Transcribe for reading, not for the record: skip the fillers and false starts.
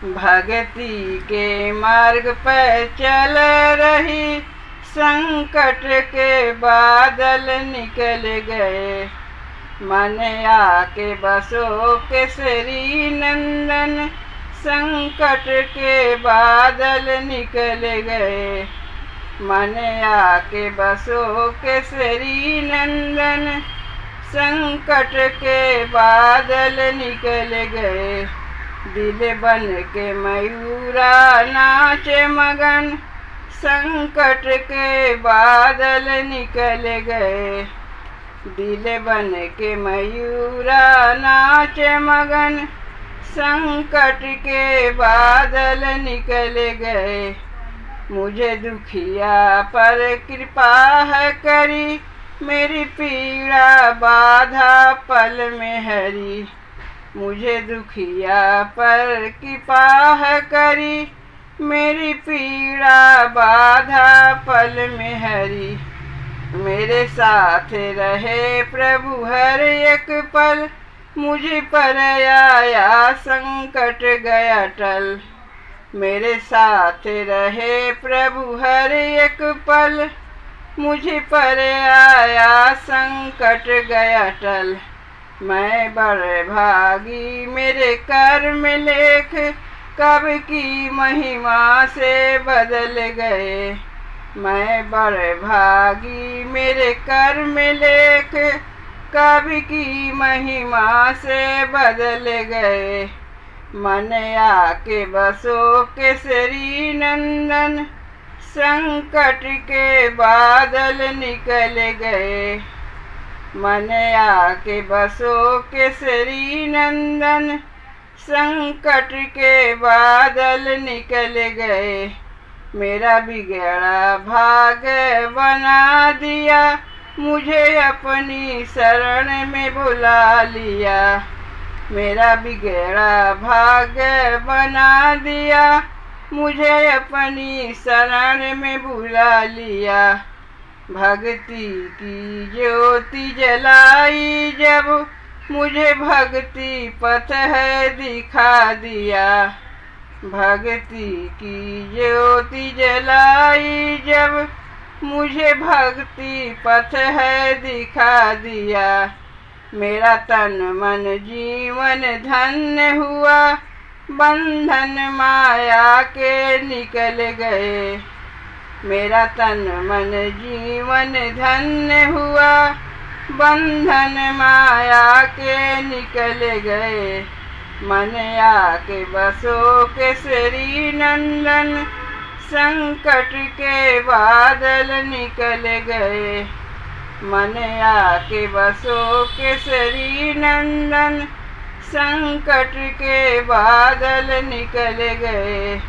भक्ति के मार्ग पर चल रही, संकट के बादल निकल गए। मन आके बसो केसरी नंदन, संकट के बादल निकल गए। मन आके बसो केसरी नंदन, संकट के बादल निकल गए। दिल बन के मयूरा नाचे मगन, संकट के बादल निकल गए। दिल बन के मयूरा नाचे मगन, संकट के बादल निकल गए। मुझे दुखिया पर कृपा है करी, मेरी पीड़ा बाधा पल में हरी। मुझे दुखिया पर कृपा है करी, मेरी पीड़ा बाधा पल में हरी। मेरे साथ रहे प्रभु हर एक पल, मुझ पर आया संकट गया टल। मेरे साथ रहे प्रभु हर एक पल, मुझ पर आया संकट गया टल। मैं बड़े भागी मेरे कर्म लेख, कब की महिमा से बदल गए। मैं बड़े भागी मेरे कर्म लेख, कब की महिमा से बदल गए। मन आके बसो केसरी नंदन, संकट के बादल निकल गए। मन आके बसो केसरी नंदन, संकट के बादल निकल गए। मेरा बिगड़ा भाग बना दिया, मुझे अपनी शरण में बुला लिया। मेरा बिगड़ा भाग बना दिया, मुझे अपनी शरण में बुला लिया। भक्ति की ज्योति जलाई जब, मुझे भक्ति पथ है दिखा दिया। भक्ति की ज्योति जलाई जब, मुझे भक्ति पथ है दिखा दिया। मेरा तन मन जीवन धन्य हुआ, बंधन माया के निकल गए। मेरा तन मन जीवन धन्य हुआ, बंधन माया के निकल गए। मन आके बसो केसरी नंदन, संकट के बादल निकल गए। मन आके बसो केसरी नंदन, संकट के बादल निकल गए।